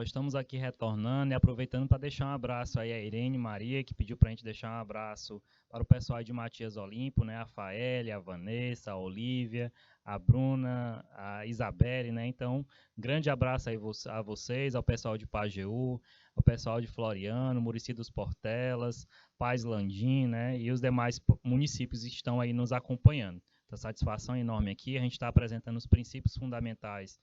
pessoal, estamos aqui retornando e aproveitando para deixar um abraço aí a Irene Maria, que pediu para a gente deixar um abraço para o pessoal de Matias Olimpo, né? A Faele, a Vanessa, a Olívia, a Bruna, a Isabelle, né? Então, grande abraço aí a vocês, ao pessoal de Pajeú, ao pessoal de Floriano, Murici dos Portelas, Paz Landim, né? E os demais municípios estão aí nos acompanhando. Então, satisfação enorme aqui, a gente está apresentando os princípios fundamentais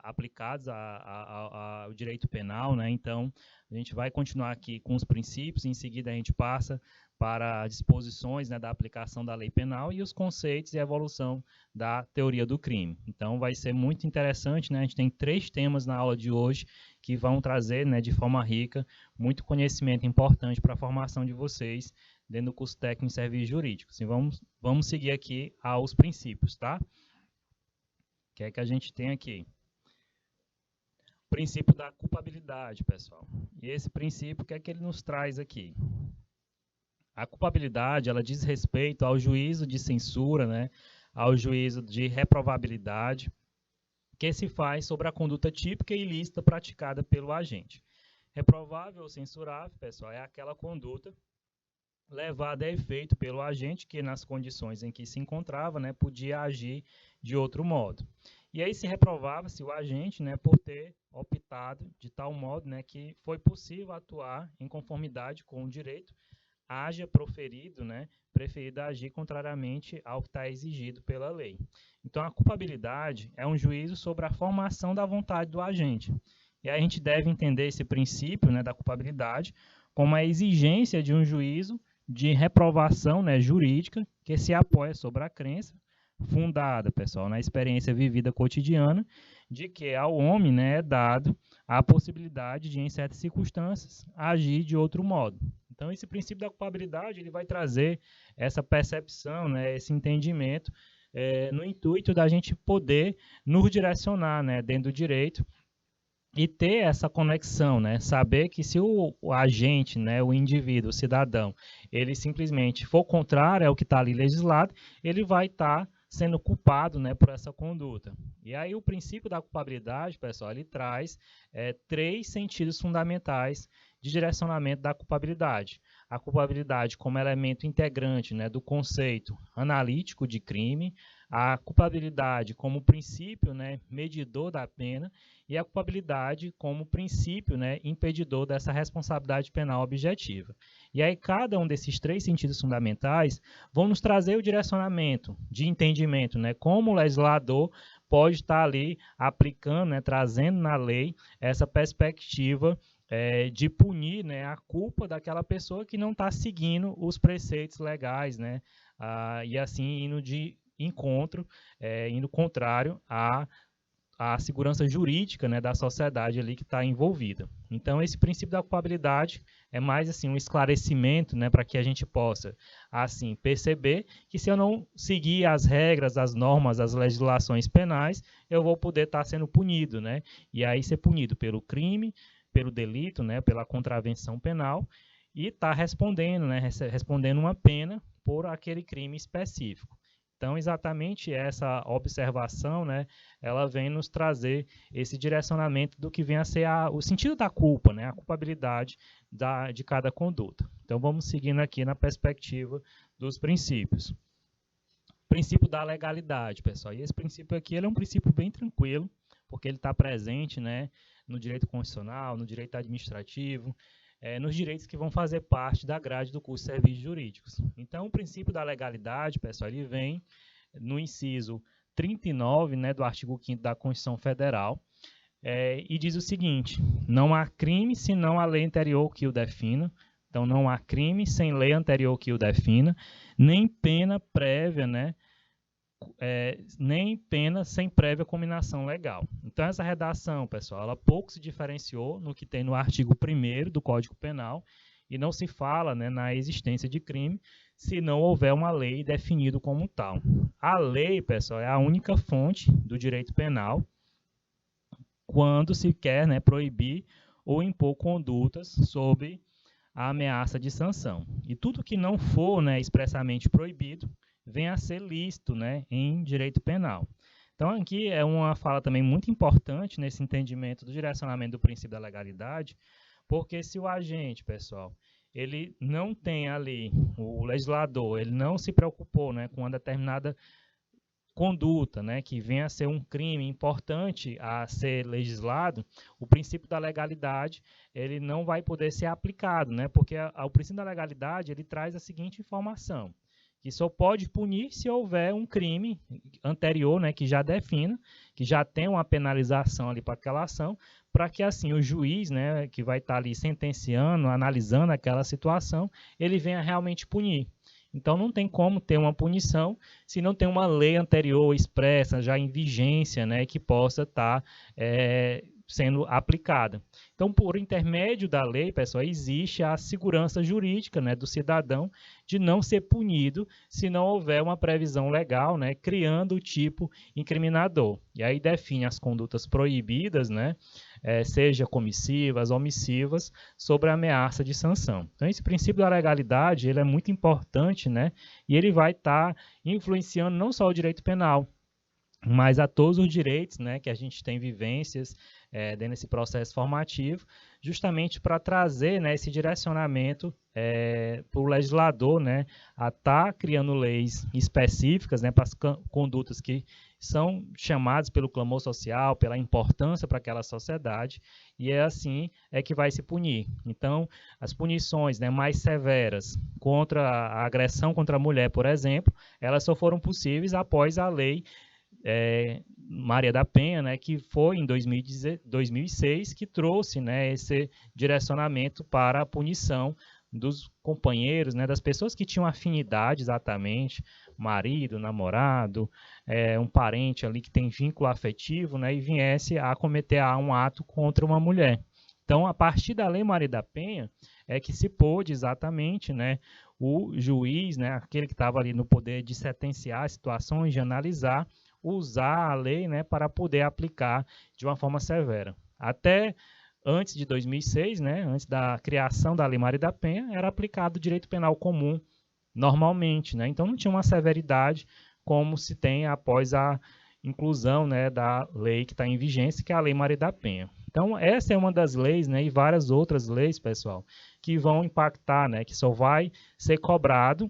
aplicados ao direito penal, né? Então, a gente vai continuar aqui com os princípios, em seguida a gente passa para as disposições, né, da aplicação da lei penal e os conceitos e a evolução da teoria do crime. Então, vai ser muito interessante, né? A gente tem 3 temas na aula de hoje que vão trazer, né, de forma rica, muito conhecimento importante para a formação de vocês dentro do curso técnico em serviços jurídicos. E vamos seguir aqui aos princípios, tá? O que é que a gente tem aqui? O princípio da culpabilidade, pessoal. E esse princípio, o que é que ele nos traz aqui? A culpabilidade, ela diz respeito ao juízo de censura, né, ao juízo de reprovabilidade, que se faz sobre a conduta típica e ilícita praticada pelo agente. Reprovável ou censurável, pessoal, é aquela conduta levada a efeito pelo agente que, nas condições em que se encontrava, né, podia agir de outro modo. E aí se reprovava-se o agente, né, por ter optado de tal modo, né, que foi possível atuar em conformidade com o direito, haja proferido, né, preferido agir contrariamente ao que está exigido pela lei. Então, a culpabilidade é um juízo sobre a formação da vontade do agente. E aí a gente deve entender esse princípio, né, da culpabilidade como a exigência de um juízo de reprovação, né, jurídica que se apoia sobre a crença fundada, pessoal, na experiência vivida cotidiana de que ao homem, né, é dado a possibilidade de, em certas circunstâncias, agir de outro modo. Então, esse princípio da culpabilidade ele vai trazer essa percepção, né, esse entendimento, no intuito da gente poder nos direcionar, né, dentro do direito e ter essa conexão, né? Saber que se o agente, né, o indivíduo, o cidadão, ele simplesmente for contrário ao que está ali legislado, ele vai estar sendo culpado, né, por essa conduta. E aí o princípio da culpabilidade, pessoal, ele traz 3 sentidos fundamentais de direcionamento da culpabilidade. A culpabilidade como elemento integrante, né, do conceito analítico de crime, a culpabilidade como princípio, né, medidor da pena, e a culpabilidade como princípio, né, impedidor dessa responsabilidade penal objetiva. E aí cada um desses 3 sentidos fundamentais vão nos trazer o direcionamento de entendimento, né, como o legislador pode estar ali aplicando, né, trazendo na lei essa perspectiva de punir, né, a culpa daquela pessoa que não está seguindo os preceitos legais, né, e assim indo de encontro, indo contrário à segurança jurídica, né, da sociedade ali que está envolvida. Então, esse princípio da culpabilidade é mais assim um esclarecimento, né, para que a gente possa assim perceber que se eu não seguir as regras, as normas, as legislações penais, eu vou poder estar sendo punido, né? E aí ser punido pelo crime, pelo delito, né, pela contravenção penal e está respondendo, né, respondendo uma pena por aquele crime específico. Então, exatamente essa observação, né, ela vem nos trazer esse direcionamento do que vem a ser o sentido da culpa, né, a culpabilidade de cada conduta. Então, vamos seguindo aqui na perspectiva dos princípios. Princípio da legalidade, pessoal. E esse princípio aqui ele é um princípio bem tranquilo, porque ele está presente, né, no direito constitucional, no direito administrativo, nos direitos que vão fazer parte da grade do curso de Serviços Jurídicos. Então, o princípio da legalidade, pessoal, ele vem no inciso 39, né, do artigo 5º da Constituição Federal, e diz o seguinte: não há crime senão a lei anterior que o defina. Então, não há crime sem lei anterior que o defina, nem pena prévia, né, nem pena sem prévia cominação legal. Então, essa redação, pessoal, ela pouco se diferenciou no que tem no artigo 1º do Código Penal e não se fala, né, na existência de crime se não houver uma lei definida como tal. A lei, pessoal, é a única fonte do direito penal quando se quer, né, proibir ou impor condutas sob a ameaça de sanção. E tudo que não for, né, expressamente proibido vem a ser lícito, né, em direito penal. Então, aqui é uma fala também muito importante nesse entendimento do direcionamento do princípio da legalidade, porque se o agente, pessoal, ele não tem ali, o legislador, ele não se preocupou, né, com uma determinada conduta, né, que venha a ser um crime importante a ser legislado, o princípio da legalidade ele não vai poder ser aplicado, né, porque o princípio da legalidade ele traz a seguinte informação, que só pode punir se houver um crime anterior, né, que já defina, que já tem uma penalização ali para aquela ação, para que assim o juiz, né, que vai estar ali sentenciando, analisando aquela situação, ele venha realmente punir. Então, não tem como ter uma punição se não tem uma lei anterior expressa, já em vigência, né, que possa estar sendo aplicada. Então, por intermédio da lei, pessoal, existe a segurança jurídica, né, do cidadão de não ser punido se não houver uma previsão legal, né, criando o tipo incriminador. E aí define as condutas proibidas, né, seja comissivas, omissivas, sobre a ameaça de sanção. Então, esse princípio da legalidade ele é muito importante, né, e ele vai estar influenciando não só o direito penal, mas a todos os direitos, né, que a gente tem vivências dentro desse processo formativo, justamente para trazer, né, esse direcionamento para o legislador, né, a estar criando leis específicas, né, para as condutas que são chamadas pelo clamor social, pela importância para aquela sociedade, e é assim que vai se punir. Então, as punições, né, mais severas contra a agressão contra a mulher, por exemplo, elas só foram possíveis após a lei Maria da Penha, né, que foi em 2006 que trouxe, né, esse direcionamento para a punição dos companheiros, né, das pessoas que tinham afinidade exatamente, marido, namorado, um parente ali que tem vínculo afetivo, né, e viesse a cometer um ato contra uma mulher. Então, a partir da Lei Maria da Penha, é que se pôde exatamente, né, o juiz, né, aquele que estava ali no poder de sentenciar as situações, de analisar, usar a lei, né, para poder aplicar de uma forma severa. Até antes de 2006, né, antes da criação da Lei Maria da Penha, era aplicado o direito penal comum normalmente, né? Então não tinha uma severidade como se tem após a inclusão, né, da lei que está em vigência, que é a Lei Maria da Penha. Então essa é uma das leis, né, e várias outras leis, pessoal, que vão impactar, né, que só vai ser cobrado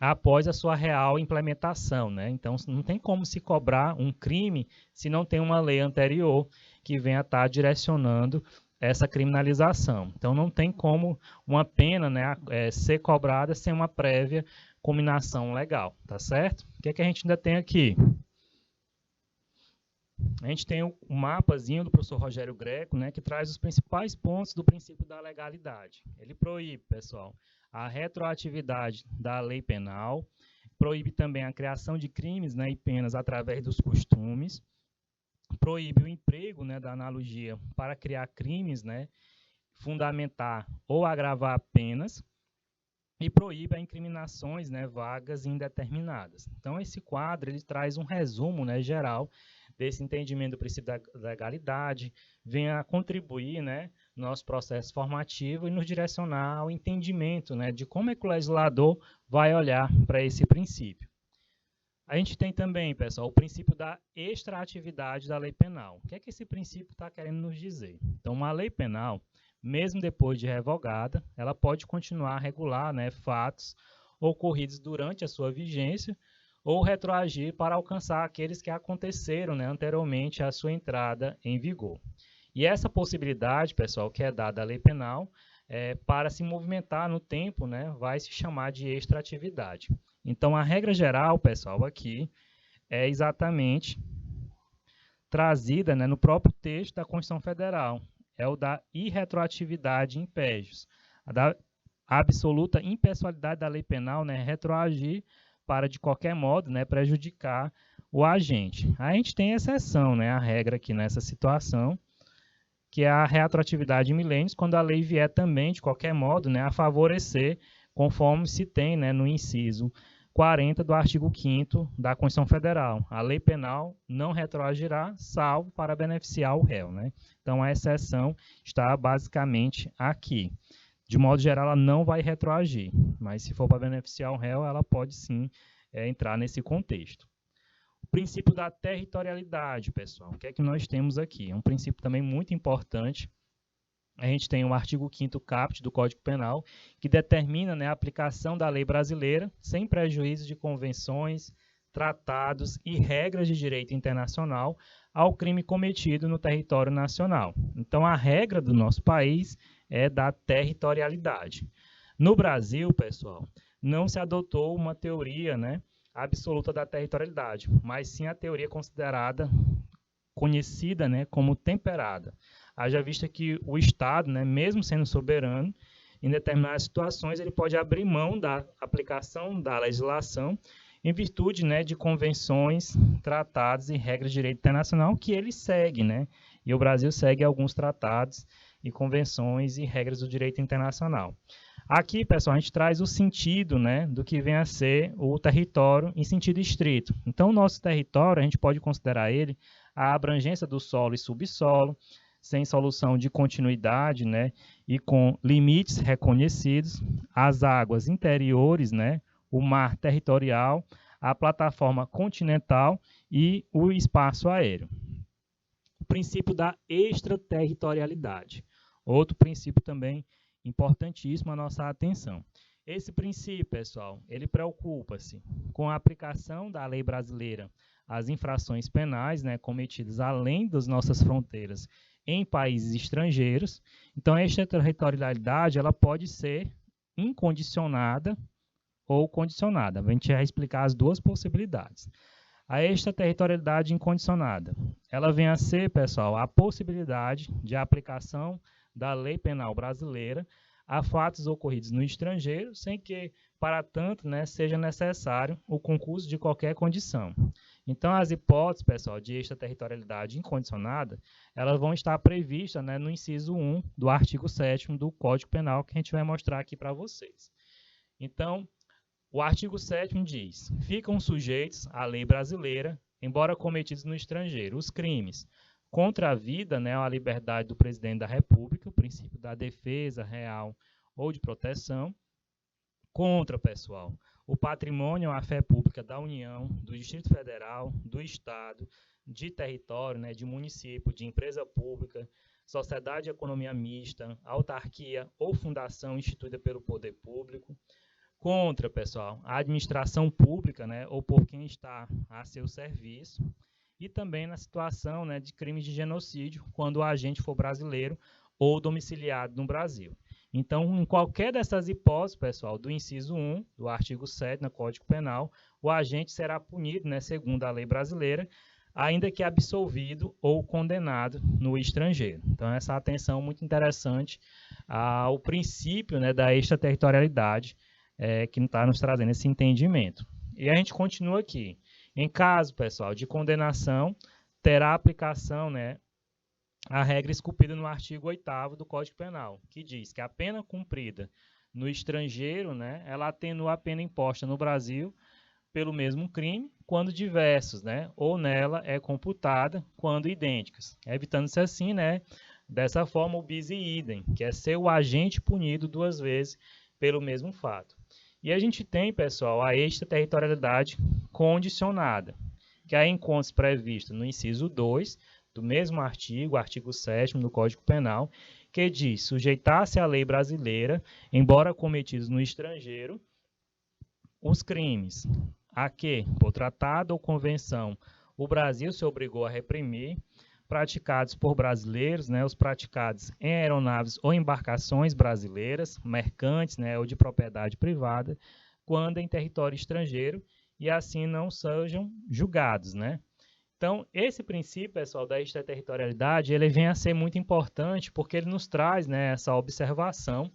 após a sua real implementação, né? Então, não tem como se cobrar um crime se não tem uma lei anterior que venha estar direcionando essa criminalização. Então, não tem como uma pena, né, ser cobrada sem uma prévia cominação legal, tá certo? O que é que a gente ainda tem aqui? A gente tem o mapazinho do professor Rogério Greco, né, que traz os principais pontos do princípio da legalidade. Ele proíbe, pessoal, a retroatividade da lei penal, proíbe também a criação de crimes, né, e penas através dos costumes, proíbe o emprego, né, da analogia para criar crimes, né, fundamentar ou agravar penas, e proíbe a incriminações, né, vagas e indeterminadas. Então, esse quadro ele traz um resumo, né, geral desse entendimento do princípio da legalidade, vem a contribuir, né, no nosso processo formativo e nos direcionar ao entendimento, né, de como é que o legislador vai olhar para esse princípio. A gente tem também, pessoal, o princípio da extraatividade da lei penal. O que é que esse princípio está querendo nos dizer? Então, uma lei penal, mesmo depois de revogada, ela pode continuar a regular, né, fatos ocorridos durante a sua vigência ou retroagir para alcançar aqueles que aconteceram, né, anteriormente à sua entrada em vigor. E essa possibilidade, pessoal, que é dada à lei penal, para se movimentar no tempo, né, vai se chamar de extratividade. Então, a regra geral, pessoal, aqui é exatamente trazida, né, no próprio texto da Constituição Federal. É o da irretroatividade impégios. A da absoluta impessoalidade da lei penal, né, retroagir para, de qualquer modo, né, prejudicar o agente. A gente tem exceção, né, a regra aqui nessa situação, que é a retroatividade em milênios, quando a lei vier também, de qualquer modo, né, a favorecer, conforme se tem, né, no inciso 40 do artigo 5º da Constituição Federal. A lei penal não retroagirá, salvo para beneficiar o réu, né? Então, a exceção está basicamente aqui. De modo geral, ela não vai retroagir, mas se for para beneficiar o réu, ela pode sim entrar nesse contexto. O Princípio da territorialidade, pessoal. O que é que nós temos aqui? É um princípio também muito importante. A gente tem o artigo 5º caput do Código Penal, que determina, né, a aplicação da lei brasileira sem prejuízo de convenções, tratados e regras de direito internacional ao crime cometido no território nacional. Então, a regra do nosso país é da territorialidade. No Brasil, pessoal, não se adotou uma teoria, né, absoluta da territorialidade, mas sim a teoria conhecida, né, como temperada. Haja vista que o Estado, né, mesmo sendo soberano, em determinadas situações ele pode abrir mão da aplicação da legislação em virtude, né, de convenções, tratados e regras de direito internacional que ele segue, né? E o Brasil segue alguns tratados e convenções e regras do direito internacional. Aqui, pessoal, a gente traz o sentido, né, do que vem a ser o território em sentido estrito. Então, o nosso território, a gente pode considerar ele a abrangência do solo e subsolo, sem solução de continuidade, né, e com limites reconhecidos, as águas interiores, né, o mar territorial, a plataforma continental e o espaço aéreo. O princípio da extraterritorialidade. Outro princípio também importantíssimo a nossa atenção. Esse princípio, pessoal, ele preocupa-se com a aplicação da lei brasileira às infrações penais, né, cometidas além das nossas fronteiras em países estrangeiros. Então, a extraterritorialidade ela pode ser incondicionada ou condicionada. A gente vai explicar as duas possibilidades. A extraterritorialidade incondicionada, ela vem a ser, pessoal, a possibilidade de aplicação da lei penal brasileira a fatos ocorridos no estrangeiro, sem que, para tanto, né, seja necessário o concurso de qualquer condição. Então, as hipóteses, pessoal, de extraterritorialidade incondicionada, elas vão estar previstas, né, no inciso 1 do artigo 7º do Código Penal, que a gente vai mostrar aqui para vocês. Então, o artigo 7º diz: ficam sujeitos à lei brasileira, embora cometidos no estrangeiro, os crimes contra a vida, né, a liberdade do presidente da República, o princípio da defesa real ou de proteção, contra, pessoal, o patrimônio ou a fé pública da União, do Distrito Federal, do Estado, de território, né, de município, de empresa pública, sociedade de economia mista, autarquia ou fundação instituída pelo poder público, contra, pessoal, a administração pública, né, ou por quem está a seu serviço, e também na situação, né, de crimes de genocídio, quando o agente for brasileiro ou domiciliado no Brasil. Então, em qualquer dessas hipóteses, pessoal, do inciso 1 do artigo 7 do Código Penal, o agente será punido, né, segundo a lei brasileira, ainda que absolvido ou condenado no estrangeiro. Então, essa atenção muito interessante ao princípio, né, da extraterritorialidade, que está nos trazendo esse entendimento. E a gente continua aqui. Em caso, pessoal, de condenação, terá aplicação, né, a regra esculpida no artigo 8º do Código Penal, que diz que a pena cumprida no estrangeiro, né, ela atenua a pena imposta no Brasil pelo mesmo crime, quando diversos, né, ou nela é computada quando idênticas, evitando-se assim, né, dessa forma o bis in idem, que é ser o agente punido duas vezes pelo mesmo fato. E a gente tem, pessoal, a extraterritorialidade condicionada, que aí encontra-se prevista no inciso 2 do mesmo artigo, artigo 7º do Código Penal, que diz: sujeitar-se à lei brasileira, embora cometidos no estrangeiro, os crimes a que, por tratado ou convenção, o Brasil se obrigou a reprimir, praticados por brasileiros, né, os praticados em aeronaves ou embarcações brasileiras, mercantes, né, ou de propriedade privada, quando em território estrangeiro, e assim não sejam julgados, né? Então, esse princípio, pessoal, da extraterritorialidade, ele vem a ser muito importante porque ele nos traz, né, essa observação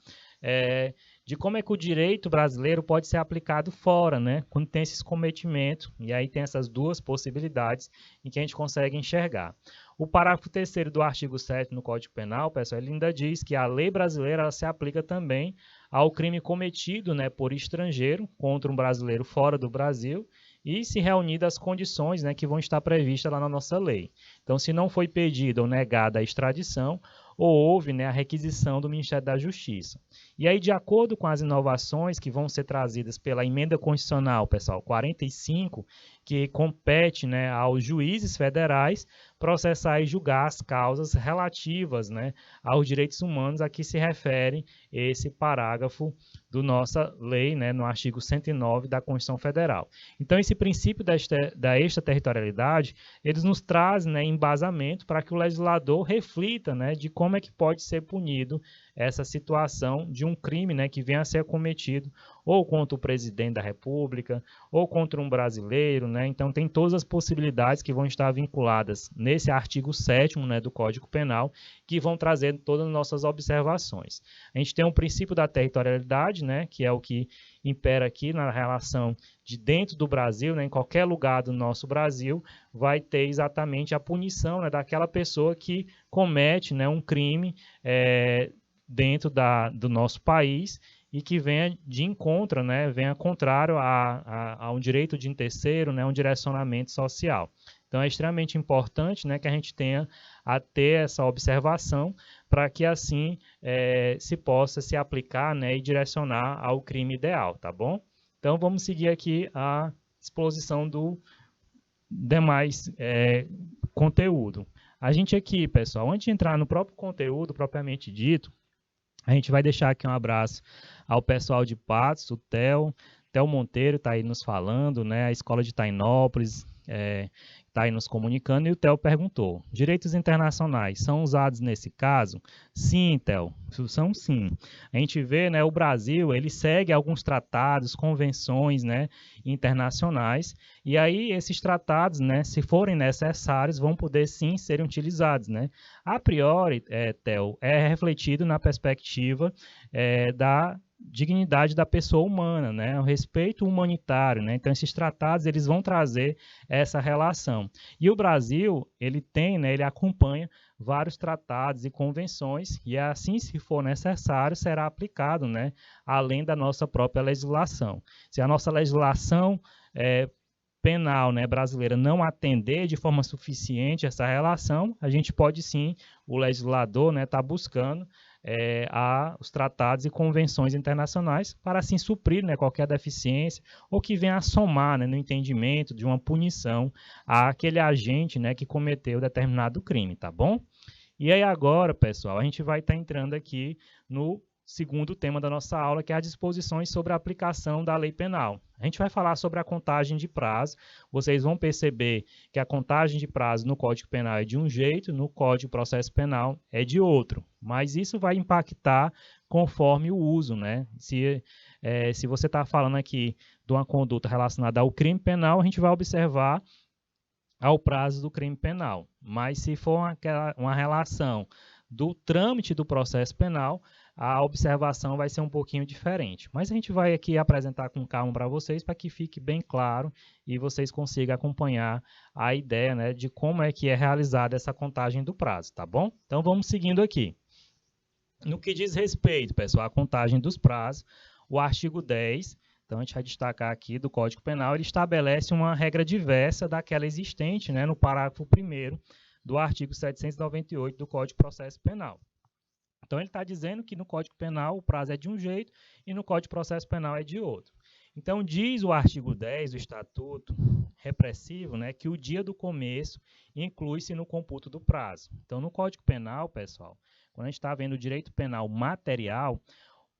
de como é que o direito brasileiro pode ser aplicado fora, né, quando tem esses cometimentos, e aí tem essas duas possibilidades em que a gente consegue enxergar. O parágrafo 3º do artigo 7º no Código Penal, pessoal, ele ainda diz que a lei brasileira ela se aplica também ao crime cometido, né, por estrangeiro contra um brasileiro fora do Brasil, e se reunidas as condições, né, que vão estar previstas lá na nossa lei. Então, se não foi pedida ou negada a extradição, ou houve, né, a requisição do Ministério da Justiça. E aí, de acordo com as inovações que vão ser trazidas pela emenda constitucional, pessoal, 45, que compete, né, aos juízes federais processar e julgar as causas relativas, né, aos direitos humanos a que se refere esse parágrafo da nossa lei, né, no artigo 109 da Constituição Federal. Então, esse princípio da extraterritorialidade, eles nos trazem, né, embasamento para que o legislador reflita, né, de como é que pode ser punido essa situação de um crime, né, que venha a ser cometido ou contra o presidente da República, ou contra um brasileiro, né? Então tem todas as possibilidades que vão estar vinculadas nesse artigo 7º, né, do Código Penal, que vão trazer todas as nossas observações. A gente tem um princípio da territorialidade, né, que é o que impera aqui na relação de dentro do Brasil, né, em qualquer lugar do nosso Brasil, vai ter exatamente a punição, né, daquela pessoa que comete, né, um crime dentro do nosso país e que venha de encontro, né, venha contrário a um direito de um terceiro, né, um direcionamento social. Então, é extremamente importante, né, que a gente tenha a ter essa observação para que, assim, se possa se aplicar, né, e direcionar ao crime ideal, tá bom? Então, vamos seguir aqui a exposição do demais conteúdo. A gente aqui, pessoal, antes de entrar no próprio conteúdo propriamente dito, a gente vai deixar aqui um abraço ao pessoal de Patos, o Theo Monteiro está aí nos falando, né? A escola de Tainópolis está aí nos comunicando, e o Theo perguntou, direitos internacionais são usados nesse caso? Sim, Theo, são sim. A gente vê, né, o Brasil, ele segue alguns tratados, convenções, né, internacionais, e aí esses tratados, né, se forem necessários, vão poder sim serem utilizados, né? A priori, Theo, é refletido na perspectiva da dignidade da pessoa humana, né? O respeito humanitário, né? Então esses tratados eles vão trazer essa relação. E o Brasil, ele tem, né, ele acompanha vários tratados e convenções, e assim, se for necessário, será aplicado, né, além da nossa própria legislação. Se a nossa legislação penal, né, brasileira não atender de forma suficiente essa relação, a gente pode sim, o legislador, né, tá buscando os tratados e convenções internacionais para assim suprir, né, qualquer deficiência ou que venha a somar, né, no entendimento de uma punição àquele agente, né, que cometeu determinado crime, tá bom? E aí agora, pessoal, a gente vai estar entrando aqui no segundo tema da nossa aula, que é as disposições sobre a aplicação da lei penal. A gente vai falar sobre a contagem de prazo. Vocês vão perceber que a contagem de prazo no Código Penal é de um jeito, no Código de Processo Penal é de outro. Mas isso vai impactar conforme o uso, né? Se você está falando aqui de uma conduta relacionada ao crime penal, a gente vai observar ao prazo do crime penal. Mas se for uma relação do trâmite do processo penal, a observação vai ser um pouquinho diferente. Mas a gente vai aqui apresentar com calma para vocês, para que fique bem claro e vocês consigam acompanhar a ideia, né, de como é que é realizada essa contagem do prazo, tá bom? Então vamos seguindo aqui. No que diz respeito, pessoal, à contagem dos prazos, o artigo 10, então a gente vai destacar aqui do Código Penal, ele estabelece uma regra diversa daquela existente, né, no parágrafo 1º do artigo 798 do Código de Processo Penal. Então, ele está dizendo que no Código Penal o prazo é de um jeito e no Código de Processo Penal é de outro. Então, diz o artigo 10 do Estatuto Repressivo, né, que o dia do começo inclui-se no computo do prazo. Então, no Código Penal, pessoal, quando a gente está vendo o direito penal material,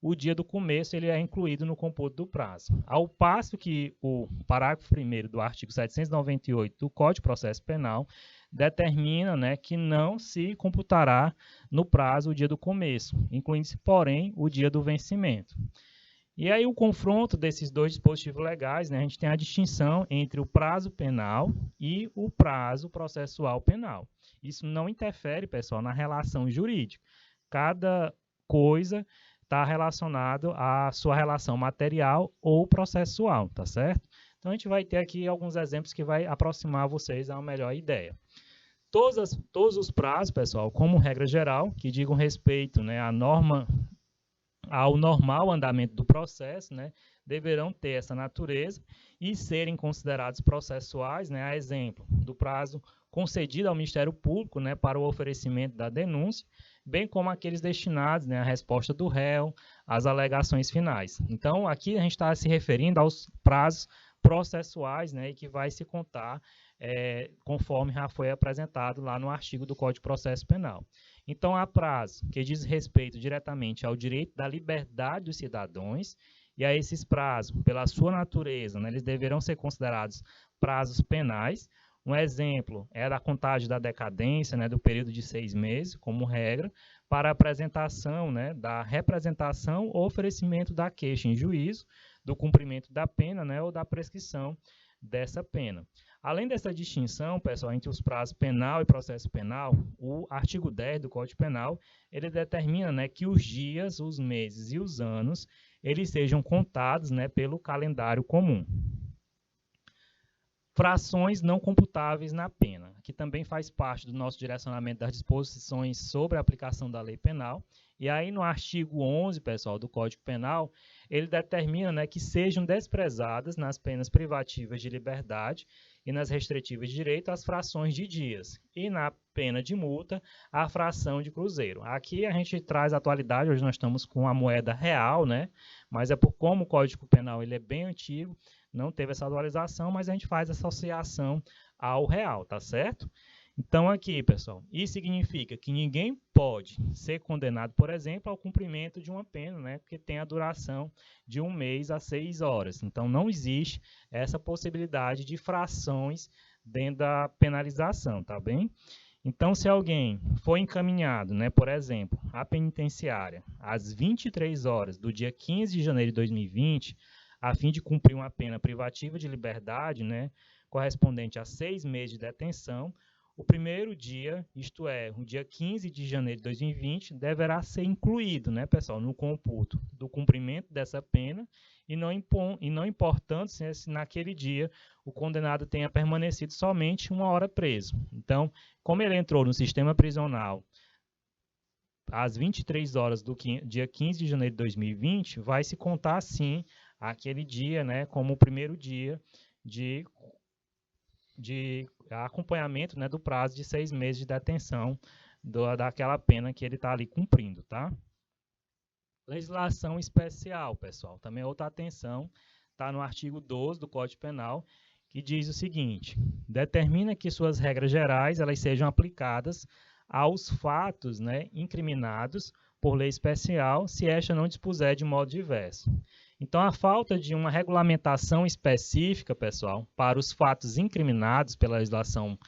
o dia do começo ele é incluído no computo do prazo. Ao passo que o parágrafo 1º do artigo 798 do Código de Processo Penal determina, né, que não se computará no prazo o dia do começo, incluindo-se, porém, o dia do vencimento. E aí o confronto desses dois dispositivos legais, né, a gente tem a distinção entre o prazo penal e o prazo processual penal. Isso não interfere, pessoal, na relação jurídica. Cada coisa está relacionado à sua relação material ou processual, tá certo? Então, a gente vai ter aqui alguns exemplos que vai aproximar vocês a uma melhor ideia. Todos os prazos, pessoal, como regra geral, que digam respeito, né, ao normal andamento do processo, né, deverão ter essa natureza e serem considerados processuais, né, a exemplo do prazo concedido ao Ministério Público, né, para o oferecimento da denúncia, bem como aqueles destinados, né, à resposta do réu, às alegações finais. Então, aqui a gente está se referindo aos prazos processuais, né, e que vai se contar conforme já foi apresentado lá no artigo do Código de Processo Penal. Então, há prazo que diz respeito diretamente ao direito da liberdade dos cidadãos, e a esses prazos, pela sua natureza, né, eles deverão ser considerados prazos penais. Um exemplo é a contagem da decadência, né, do período de 6 meses, como regra, para a apresentação, né, da representação ou oferecimento da queixa em juízo, do cumprimento da pena, né, ou da prescrição dessa pena. Além dessa distinção, pessoal, entre os prazos penal e processo penal, o artigo 10 do Código Penal, ele determina, né, que os dias, os meses e os anos, eles sejam contados, né, pelo calendário comum. Frações não computáveis na pena, que também faz parte do nosso direcionamento das disposições sobre a aplicação da lei penal. E aí no artigo 11, pessoal, do Código Penal, ele determina, né, que sejam desprezadas nas penas privativas de liberdade e nas restritivas de direito as frações de dias. E na pena de multa, a fração de cruzeiro. Aqui a gente traz a atualidade, hoje nós estamos com a moeda real, né? Mas é por como o Código Penal ele é bem antigo, não teve essa atualização, mas a gente faz associação ao real, tá certo? Então aqui, pessoal, isso significa que ninguém pode ser condenado, por exemplo, ao cumprimento de uma pena, né, porque tem a duração de 1 mês a 6 horas. Então não existe essa possibilidade de frações dentro da penalização, tá bem? Então, se alguém for encaminhado, né, por exemplo, à penitenciária às 23 horas do dia 15 de janeiro de 2020, a fim de cumprir uma pena privativa de liberdade, né, correspondente a 6 meses de detenção, o primeiro dia, isto é, o dia 15 de janeiro de 2020, deverá ser incluído, né, pessoal, no computo do cumprimento dessa pena e não importando se naquele dia o condenado tenha permanecido somente 1 hora preso. Então, como ele entrou no sistema prisional às 23 horas do dia 15 de janeiro de 2020, vai se contar, sim, aquele dia, né, como o primeiro dia de acompanhamento, né, do prazo de 6 meses de detenção daquela pena que ele está ali cumprindo, tá? Legislação especial, pessoal, também outra atenção, está no artigo 12 do Código Penal, que diz o seguinte: determina que suas regras gerais elas sejam aplicadas aos fatos, né, incriminados por lei especial, se esta não dispuser de modo diverso. Então, a falta de uma regulamentação específica, pessoal, para os fatos incriminados pela legislação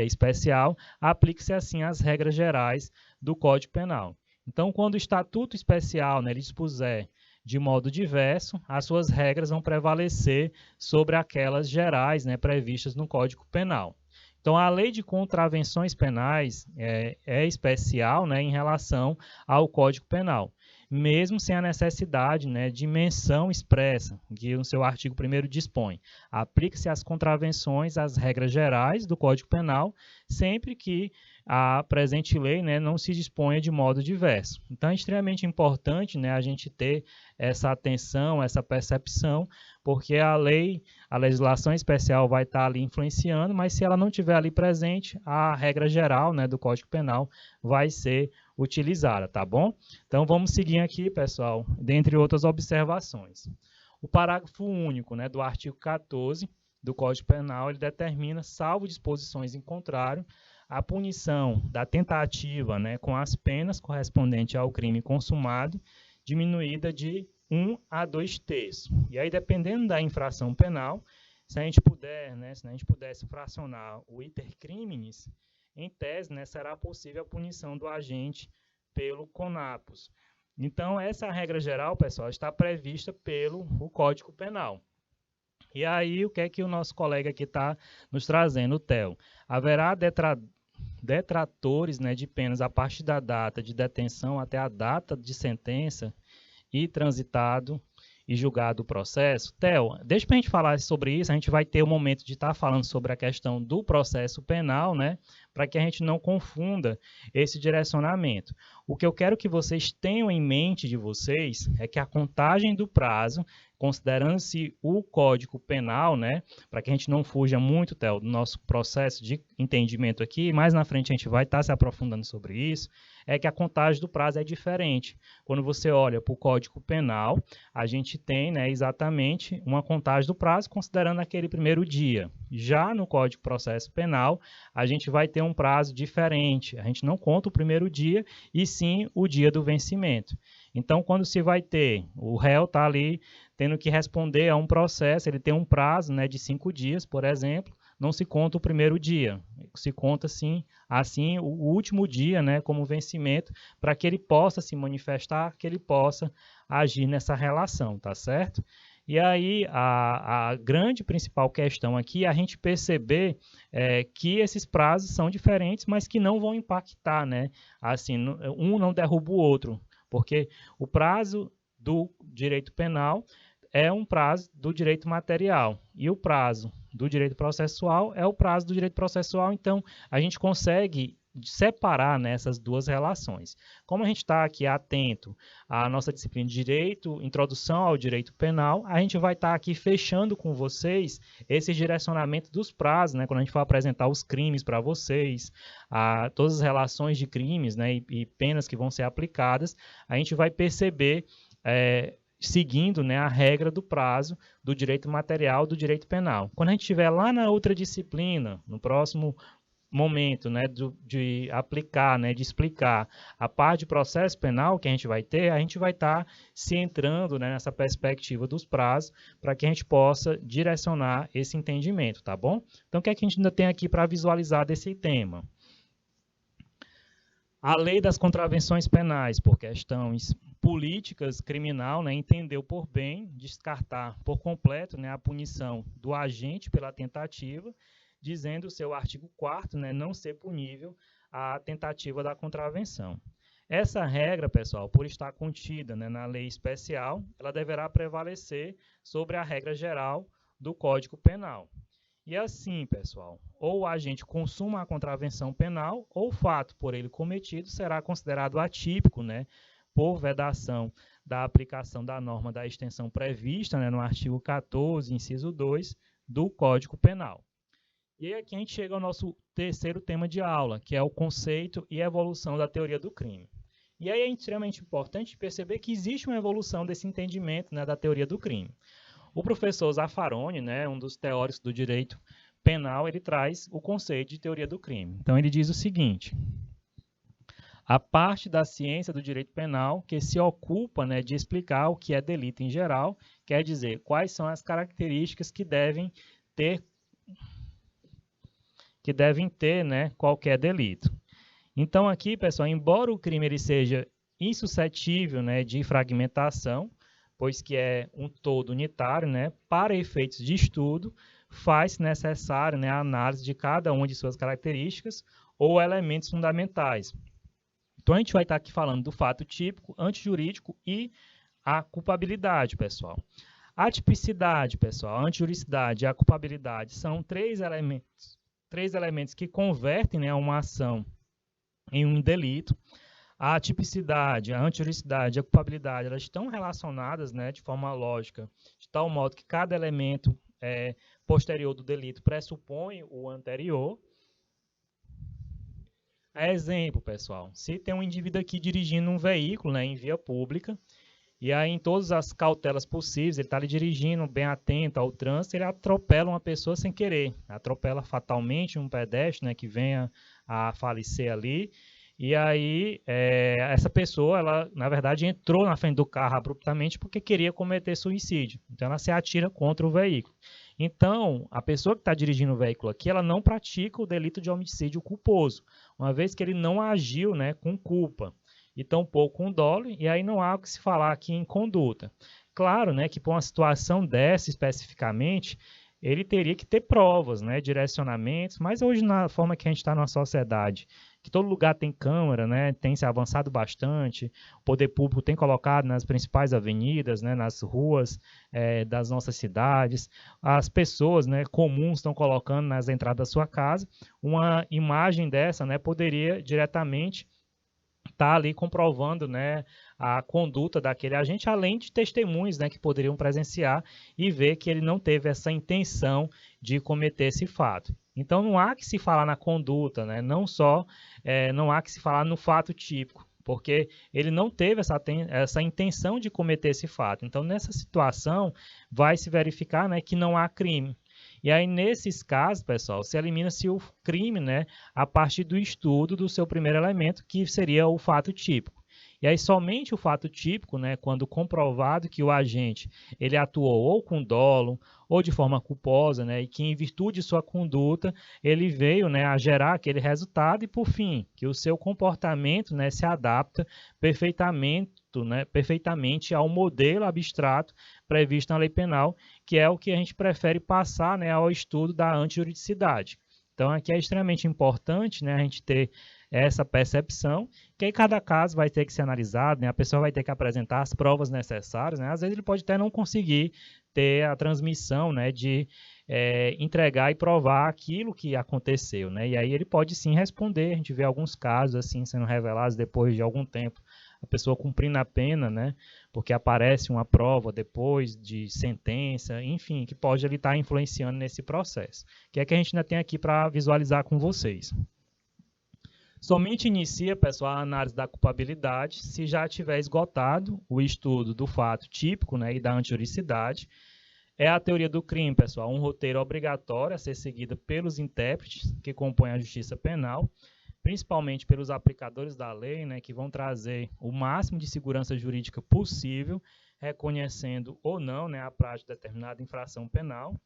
especial, aplica-se assim às regras gerais do Código Penal. Então, quando o Estatuto Especial, né, ele dispuser de modo diverso, as suas regras vão prevalecer sobre aquelas gerais, né, previstas no Código Penal. Então, a lei de contravenções penais é especial, né, em relação ao Código Penal, mesmo sem a necessidade, né, de menção expressa, que o seu artigo 1º dispõe. Aplica-se às contravenções às regras gerais do Código Penal, sempre que a presente lei, né, não se disponha de modo diverso. Então, é extremamente importante, né, a gente ter essa atenção, essa percepção, porque a legislação especial vai estar ali influenciando, mas se ela não estiver ali presente, a regra geral, né, do Código Penal vai ser utilizada, tá bom? Então, vamos seguir aqui, pessoal, dentre outras observações. O parágrafo único, né, do artigo 14 do Código Penal, ele determina, salvo disposições em contrário, a punição da tentativa, né, com as penas correspondentes ao crime consumado, diminuída de 1 a 2 terços. E aí, dependendo da infração penal, se a gente pudesse fracionar o iter criminis, em tese, né, será possível a punição do agente pelo CONAPOS. Então, essa regra geral, pessoal, está prevista pelo Código Penal. E aí, o que é que o nosso colega aqui está nos trazendo, o Theo? Haverá detratores, né, de penas a partir da data de detenção até a data de sentença e transitado e julgado o processo. Theo, deixa para a gente falar sobre isso, a gente vai ter o momento de estar falando sobre a questão do processo penal, né? para que a gente não confunda esse direcionamento. O que eu quero que vocês tenham em mente de vocês é que a contagem do prazo, considerando-se o Código Penal, né, para que a gente não fuja muito, Theo, do nosso processo de entendimento aqui, mais na frente a gente vai estar se aprofundando sobre isso, é que a contagem do prazo é diferente. Quando você olha para o Código Penal, a gente tem, né, exatamente uma contagem do prazo considerando aquele primeiro dia. Já no Código de Processo Penal, a gente vai ter um prazo diferente. A gente não conta o primeiro dia, e sim o dia do vencimento. Então, quando se vai ter, o réu está ali tendo que responder a um processo, ele tem um prazo, né, de 5 dias, por exemplo, não se conta o primeiro dia, se conta assim o último dia, né, como vencimento, para que ele possa se manifestar, que ele possa agir nessa relação, tá certo? E aí, a grande principal questão aqui é a gente perceber que esses prazos são diferentes, mas que não vão impactar, né? Assim, um não derruba o outro, porque o prazo do direito penal é um prazo do direito material, e o prazo do direito processual é o prazo do direito processual, então a gente consegue separar nessas duas relações. Como a gente está aqui atento à nossa disciplina de Direito, Introdução ao Direito Penal, a gente vai estar aqui fechando com vocês esse direcionamento dos prazos, né, quando a gente for apresentar os crimes para vocês, todas as relações de crimes, né, e penas que vão ser aplicadas, a gente vai perceber seguindo, né, a regra do prazo do direito material do direito penal. Quando a gente estiver lá na outra disciplina, no próximo momento, né, de aplicar, né, de explicar a parte de processo penal que a gente vai ter, a gente vai estar se entrando, né, nessa perspectiva dos prazos para que a gente possa direcionar esse entendimento, tá bom? Então, o que é que a gente ainda tem aqui para visualizar desse tema? A lei das contravenções penais, por questões políticas, criminal, né, entendeu por bem descartar por completo, né, a punição do agente pela tentativa, dizendo o seu artigo 4º, né, não ser punível a tentativa da contravenção. Essa regra, pessoal, por estar contida, né, na lei especial, ela deverá prevalecer sobre a regra geral do Código Penal. E assim, pessoal, ou o agente consuma a contravenção penal, ou o fato por ele cometido será considerado atípico, né, por vedação da aplicação da norma da extensão prevista, né, no artigo 14, inciso 2, do Código Penal. E aí aqui a gente chega ao nosso terceiro tema de aula, que é o conceito e evolução da teoria do crime. E aí é extremamente importante perceber que existe uma evolução desse entendimento, né, da teoria do crime. O professor Zaffaroni, né, um dos teóricos do direito penal, ele traz o conceito de teoria do crime. Então ele diz o seguinte: a parte da ciência do direito penal que se ocupa, né, de explicar o que é delito em geral, quer dizer, quais são as características que devem ter, né, qualquer delito. Então aqui, pessoal, embora o crime ele seja insuscetível, né, de fragmentação, pois que é um todo unitário, né, para efeitos de estudo, faz-se necessário, né, a análise de cada uma de suas características ou elementos fundamentais. Então a gente vai estar aqui falando do fato típico, antijurídico e a culpabilidade, pessoal. A tipicidade, pessoal, a antijuridicidade e a culpabilidade são três elementos que convertem, né, uma ação em um delito. A tipicidade, a antijuridicidade e a culpabilidade, elas estão relacionadas, né, de forma lógica, de tal modo que cada elemento posterior do delito pressupõe o anterior. Exemplo, pessoal, se tem um indivíduo aqui dirigindo um veículo, né, em via pública, e aí em todas as cautelas possíveis, ele está ali dirigindo bem atento ao trânsito, ele atropela uma pessoa sem querer, atropela fatalmente um pedestre, né, que venha a falecer ali. E aí, essa pessoa, ela, na verdade, entrou na frente do carro abruptamente porque queria cometer suicídio. Então, ela se atira contra o veículo. Então, a pessoa que está dirigindo o veículo aqui, ela não pratica o delito de homicídio culposo, uma vez que ele não agiu, né, com culpa, e tampouco com dolo, e aí não há o que se falar aqui em conduta. Claro, né, que para uma situação dessa especificamente, ele teria que ter provas, né, direcionamentos, mas hoje, na forma que a gente está numa sociedade que todo lugar tem câmera, né, tem se avançado bastante, o poder público tem colocado nas principais avenidas, né, nas ruas das nossas cidades, as pessoas, né, comuns estão colocando nas entradas da sua casa, uma imagem dessa, né, poderia diretamente estar ali comprovando, né, a conduta daquele agente, além de testemunhos, né, que poderiam presenciar e ver que ele não teve essa intenção de cometer esse fato. Então, não há que se falar na conduta, né, não há que se falar no fato típico, porque ele não teve essa intenção de cometer esse fato. Então, nessa situação, vai se verificar, né, que não há crime. E aí, nesses casos, pessoal, se elimina-se o crime, né, a partir do estudo do seu primeiro elemento, que seria o fato típico. E aí, somente o fato típico, né, quando comprovado que o agente ele atuou ou com dolo ou de forma culposa, né, e que em virtude de sua conduta ele veio, né, a gerar aquele resultado e, por fim, que o seu comportamento, né, se adapta perfeitamente ao modelo abstrato previsto na lei penal, que é o que a gente prefere passar, né, ao estudo da antijuridicidade. Então, aqui é extremamente importante, né, a gente ter essa percepção, que em cada caso vai ter que ser analisado, né, a pessoa vai ter que apresentar as provas necessárias, né, às vezes ele pode até não conseguir ter a transmissão, né, de entregar e provar aquilo que aconteceu, né, e aí ele pode sim responder. A gente vê alguns casos assim sendo revelados depois de algum tempo, a pessoa cumprindo a pena, né, porque aparece uma prova depois de sentença, enfim, que pode ali estar influenciando nesse processo, que é que a gente ainda tem aqui para visualizar com vocês. Somente inicia, pessoal, a análise da culpabilidade se já tiver esgotado o estudo do fato típico, né, e da antijuridicidade. É a teoria do crime, pessoal, um roteiro obrigatório a ser seguido pelos intérpretes que compõem a justiça penal, principalmente pelos aplicadores da lei, né, que vão trazer o máximo de segurança jurídica possível, reconhecendo ou não, né, a prática de determinada infração penal.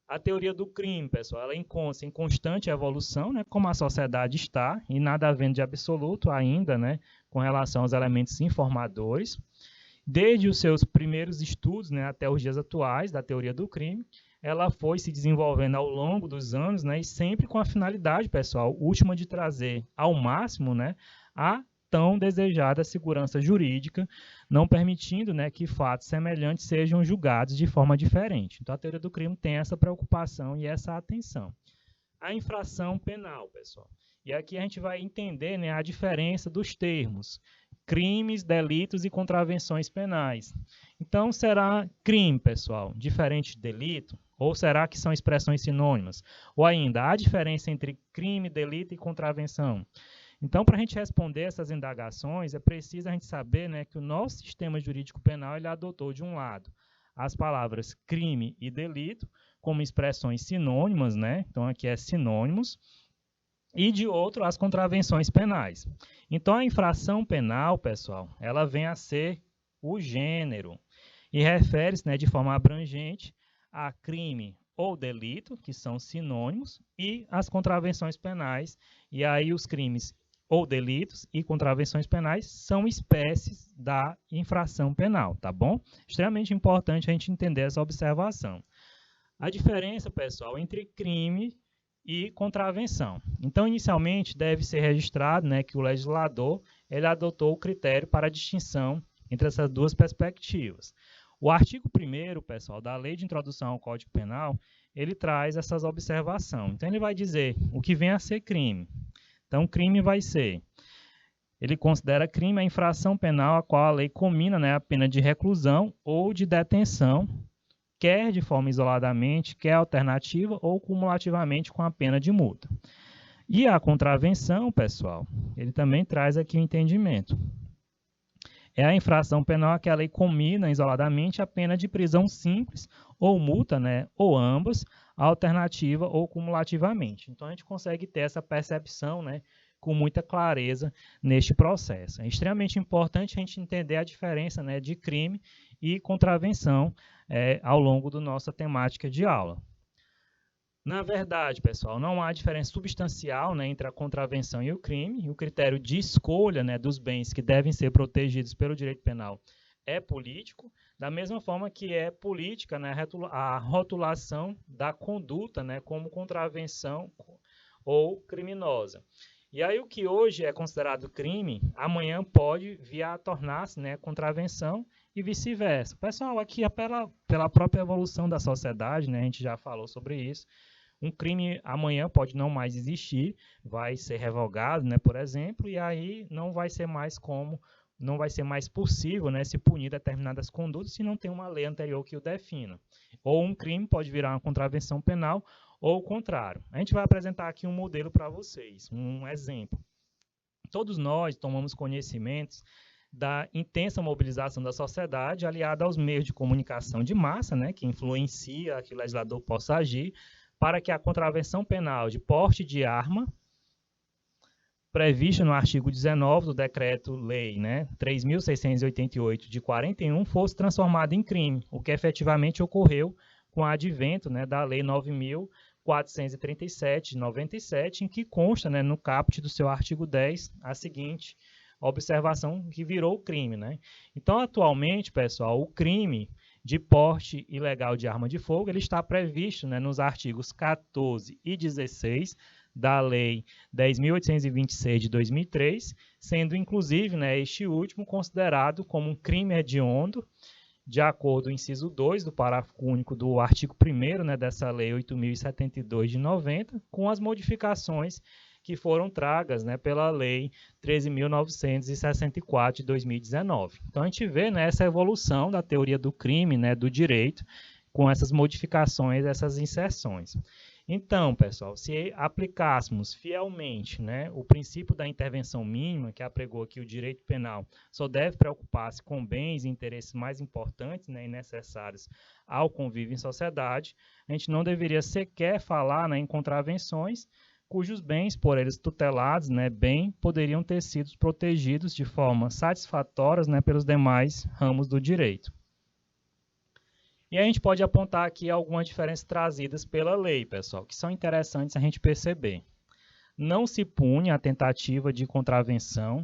A teoria do crime, pessoal, ela encontra em constante evolução, né, como a sociedade está, e nada havendo de absoluto ainda, né, com relação aos elementos informadores. Desde os seus primeiros estudos, né, até os dias atuais da teoria do crime, ela foi se desenvolvendo ao longo dos anos, né, e sempre com a finalidade, pessoal, última de trazer ao máximo, né, a tão desejada segurança jurídica, não permitindo, né, que fatos semelhantes sejam julgados de forma diferente. Então, a teoria do crime tem essa preocupação e essa atenção. A infração penal, pessoal. E aqui a gente vai entender, né, a diferença dos termos: crimes, delitos e contravenções penais. Então, será crime, pessoal, diferente de delito? Ou será que são expressões sinônimas? Ou ainda, há diferença entre crime, delito e contravenção? Então, para a gente responder essas indagações, é preciso a gente saber, né, que o nosso sistema jurídico penal ele adotou, de um lado, as palavras crime e delito como expressões sinônimas, né? Então, aqui é sinônimos, e de outro, as contravenções penais. Então, a infração penal, pessoal, ela vem a ser o gênero e refere-se, né, de forma abrangente a crime ou delito, que são sinônimos, e as contravenções penais. E aí os crimes ou delitos e contravenções penais são espécies da infração penal, tá bom? Extremamente importante a gente entender essa observação. A diferença, pessoal, entre crime e contravenção. Então, inicialmente, deve ser registrado, né, que o legislador ele adotou o critério para a distinção entre essas duas perspectivas. O artigo 1º, pessoal, da Lei de Introdução ao Código Penal, ele traz essas observações. Então, ele vai dizer o que vem a ser crime. Então, crime vai ser, ele considera crime a infração penal a qual a lei comina, né, a pena de reclusão ou de detenção, quer de forma isoladamente, quer alternativa ou cumulativamente com a pena de multa. E a contravenção, pessoal, ele também traz aqui o entendimento. É a infração penal a que a lei comina isoladamente a pena de prisão simples ou multa, né, ou ambas, alternativa ou cumulativamente. Então, a gente consegue ter essa percepção, né, com muita clareza neste processo. É extremamente importante a gente entender a diferença, né, de crime e contravenção ao longo da nossa temática de aula. Na verdade, pessoal, não há diferença substancial, né, entre a contravenção e o crime. E o critério de escolha, né, dos bens que devem ser protegidos pelo direito penal é político, da mesma forma que é política, né, a rotulação da conduta, né, como contravenção ou criminosa. E aí o que hoje é considerado crime, amanhã pode vir a tornar-se, né, contravenção e vice-versa. Pessoal, aqui é pela própria evolução da sociedade, né, a gente já falou sobre isso. Um crime amanhã pode não mais existir, vai ser revogado, né, por exemplo, e aí não vai ser mais possível, né, se punir determinadas condutas se não tem uma lei anterior que o defina. Ou um crime pode virar uma contravenção penal, ou o contrário. A gente vai apresentar aqui um modelo para vocês, um exemplo. Todos nós tomamos conhecimentos da intensa mobilização da sociedade aliada aos meios de comunicação de massa, né, que influencia que o legislador possa agir para que a contravenção penal de porte de arma, prevista no artigo 19 do Decreto-Lei, né, 3.688 de 41, fosse transformada em crime, o que efetivamente ocorreu com o advento, né, da Lei 9.437 de 97, em que consta, né, no caput do seu artigo 10 a seguinte observação que virou crime, né? Então, atualmente, pessoal, o crime de porte ilegal de arma de fogo, ele está previsto, né, nos artigos 14 e 16 da Lei 10.826 de 2003, sendo inclusive, né, este último considerado como um crime hediondo, de acordo com o inciso 2 do parágrafo único do artigo 1º, né, dessa Lei 8.072 de 90, com as modificações que foram tragas, né, pela Lei 13.964 de 2019. Então, a gente vê, né, essa evolução da teoria do crime, né, do direito, com essas modificações, essas inserções. Então, pessoal, se aplicássemos fielmente, né, o princípio da intervenção mínima, que apregou que o direito penal só deve preocupar-se com bens e interesses mais importantes, né, e necessários ao convívio em sociedade, a gente não deveria sequer falar, né, em contravenções, cujos bens, por eles tutelados, né, bem, poderiam ter sido protegidos de forma satisfatória, né, pelos demais ramos do direito. E a gente pode apontar aqui algumas diferenças trazidas pela lei, pessoal, que são interessantes a gente perceber. Não se pune a tentativa de contravenção,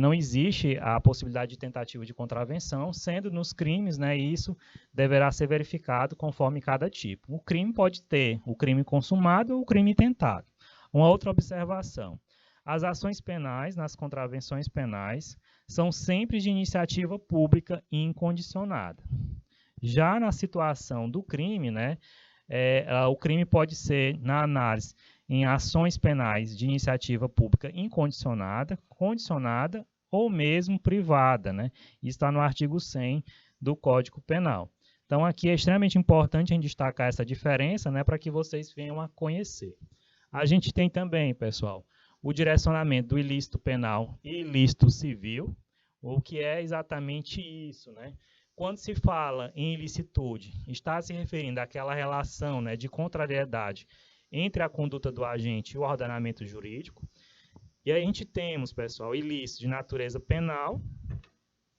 não existe a possibilidade de tentativa de contravenção, sendo nos crimes, né, isso deverá ser verificado conforme cada tipo. O crime pode ter o crime consumado ou o crime tentado. Uma outra observação: as ações penais nas contravenções penais são sempre de iniciativa pública e incondicionada. Já na situação do crime, né, o crime pode ser, na análise, em ações penais de iniciativa pública incondicionada, condicionada ou mesmo privada, né? Isso está no artigo 100 do Código Penal. Então, aqui é extremamente importante a gente destacar essa diferença, né, para que vocês venham a conhecer. A gente tem também, pessoal, o direcionamento do ilícito penal e ilícito civil, o que é exatamente isso, né? Quando se fala em ilicitude, está se referindo àquela relação, né, de contrariedade entre a conduta do agente e o ordenamento jurídico. E aí a gente temos, pessoal, ilícito de natureza penal,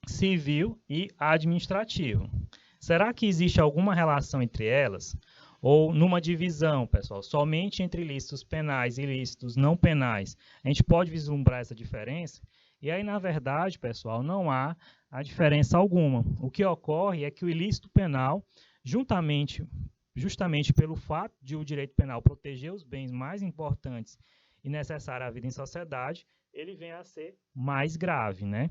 civil e administrativo. Será que existe alguma relação entre elas? Ou numa divisão, pessoal, somente entre ilícitos penais e ilícitos não penais, a gente pode vislumbrar essa diferença? E aí, na verdade, pessoal, não há a diferença alguma. O que ocorre é que o ilícito penal, justamente pelo fato de o direito penal proteger os bens mais importantes e necessários à vida em sociedade, ele vem a ser mais grave, né?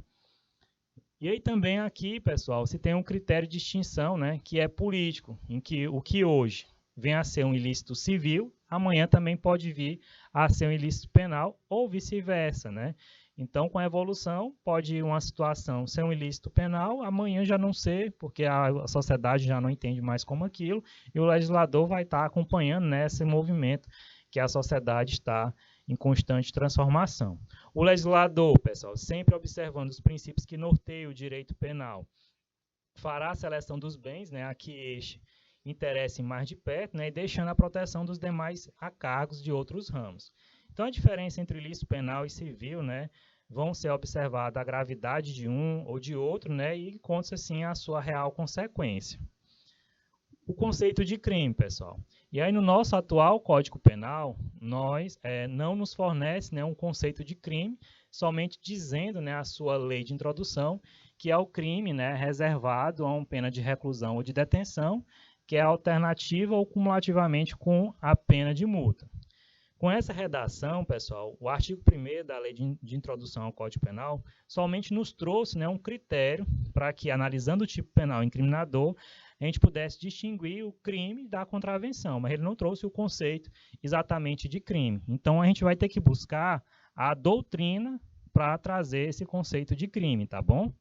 E aí também aqui, pessoal, se tem um critério de distinção, né, que é político, em que o que hoje vem a ser um ilícito civil, amanhã também pode vir a ser um ilícito penal ou vice-versa, né? Então, com a evolução, pode uma situação ser um ilícito penal, amanhã já não ser, porque a sociedade já não entende mais como aquilo, e o legislador vai estar acompanhando, né, esse movimento que a sociedade está em constante transformação. O legislador, pessoal, sempre observando os princípios que norteiam o direito penal, fará a seleção dos bens, né, a que este interesse mais de perto, né, e deixando a proteção dos demais a cargos de outros ramos. Então, a diferença entre ilícito penal e civil, né, vão ser observada a gravidade de um ou de outro, né, e conta-se assim a sua real consequência. O conceito de crime, pessoal. E aí, no nosso atual Código Penal, não nos fornece, né, um conceito de crime, somente dizendo, né, a sua lei de introdução, que é o crime, né, reservado a uma pena de reclusão ou de detenção, que é alternativa ou cumulativamente com a pena de multa. Com essa redação, pessoal, o artigo 1º da Lei de Introdução ao Código Penal somente nos trouxe, né, um critério para que, analisando o tipo penal incriminador, a gente pudesse distinguir o crime da contravenção, mas ele não trouxe o conceito exatamente de crime. Então, a gente vai ter que buscar a doutrina para trazer esse conceito de crime, tá bom?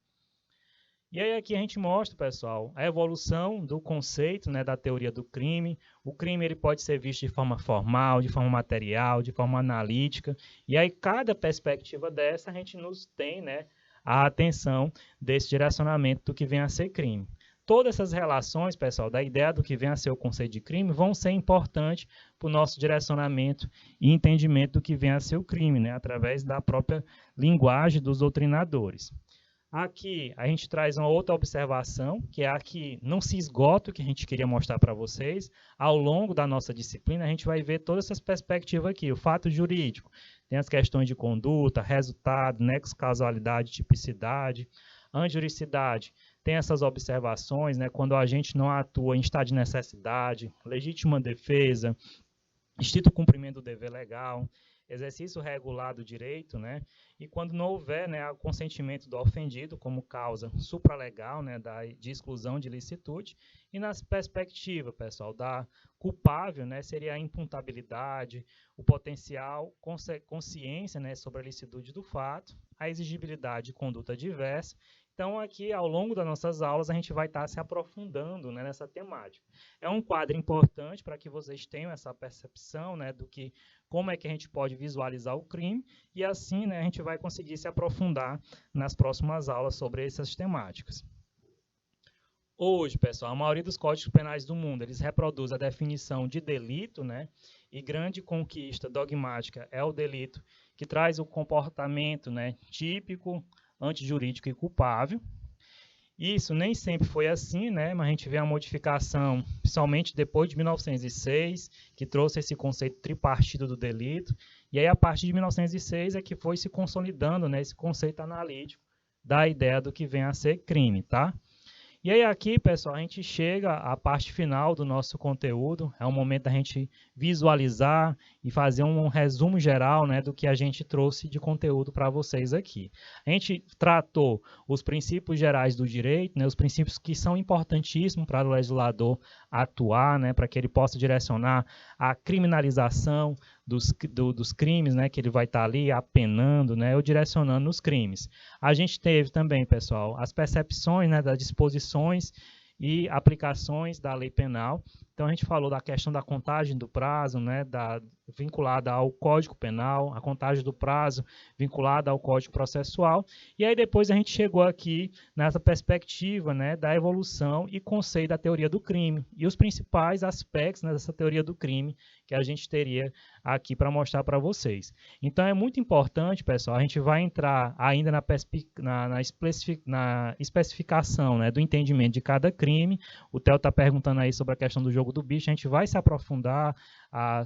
E aí aqui a gente mostra, pessoal, a evolução do conceito, né, da teoria do crime. O crime ele pode ser visto de forma formal, de forma material, de forma analítica. E aí cada perspectiva dessa a gente nos tem, né, a atenção desse direcionamento do que vem a ser crime. Todas essas relações, pessoal, da ideia do que vem a ser o conceito de crime vão ser importantes para o nosso direcionamento e entendimento do que vem a ser o crime, né, através da própria linguagem dos doutrinadores. Aqui a gente traz uma outra observação, que é a que não se esgota o que a gente queria mostrar para vocês. Ao longo da nossa disciplina, a gente vai ver todas essas perspectivas aqui. O fato jurídico, tem as questões de conduta, resultado, nexo causalidade, tipicidade. Anjuricidade, tem essas observações, né, quando a gente não atua em estado de necessidade, legítima defesa, estrito cumprimento do dever legal, exercício regular do direito, né? E quando não houver, né, o consentimento do ofendido como causa supralegal, né, de exclusão de licitude, e na perspectiva, pessoal, da culpável, né, seria a imputabilidade, o potencial consciência, né, sobre a licitude do fato, a exigibilidade de conduta diversa. Então, aqui, ao longo das nossas aulas, a gente vai estar se aprofundando, né, nessa temática. É um quadro importante para que vocês tenham essa percepção, né, do que, como é que a gente pode visualizar o crime, e assim, né, a gente vai conseguir se aprofundar nas próximas aulas sobre essas temáticas. Hoje, pessoal, a maioria dos códigos penais do mundo, eles reproduzem a definição de delito, né, e grande conquista dogmática é o delito que traz o comportamento, né, típico, antijurídico e culpável. Isso nem sempre foi assim, né? Mas a gente vê a modificação, principalmente depois de 1906, que trouxe esse conceito tripartido do delito. E aí, a partir de 1906, é que foi se consolidando, né, esse conceito analítico da ideia do que vem a ser crime, tá? E aí aqui, pessoal, a gente chega à parte final do nosso conteúdo. É o momento da gente visualizar e fazer um resumo geral, né, do que a gente trouxe de conteúdo para vocês aqui. A gente tratou os princípios gerais do direito, né, os princípios que são importantíssimos para o legislador atuar, né, para que ele possa direcionar a criminalização dos crimes, né, que ele vai estar ali apenando, né, ou direcionando nos crimes. A gente teve também, pessoal, as percepções, né, das disposições e aplicações da lei penal. Então, a gente falou da questão da contagem do prazo, né, vinculada ao Código Penal, a contagem do prazo vinculada ao Código Processual, e aí depois a gente chegou aqui nessa perspectiva, né, da evolução e conceito da teoria do crime, e os principais aspectos, né, dessa teoria do crime que a gente teria aqui para mostrar para vocês. Então, é muito importante, pessoal, a gente vai entrar ainda na especificação, né, do entendimento de cada crime. O Theo está perguntando aí sobre a questão do jogo do bicho, a gente vai se aprofundar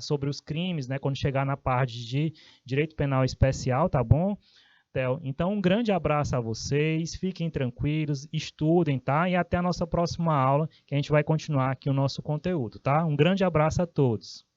sobre os crimes, né, quando chegar na parte de direito penal especial, tá bom, Theo? Então, um grande abraço a vocês, fiquem tranquilos, estudem, tá? E até a nossa próxima aula, que a gente vai continuar aqui o nosso conteúdo, tá? Um grande abraço a todos.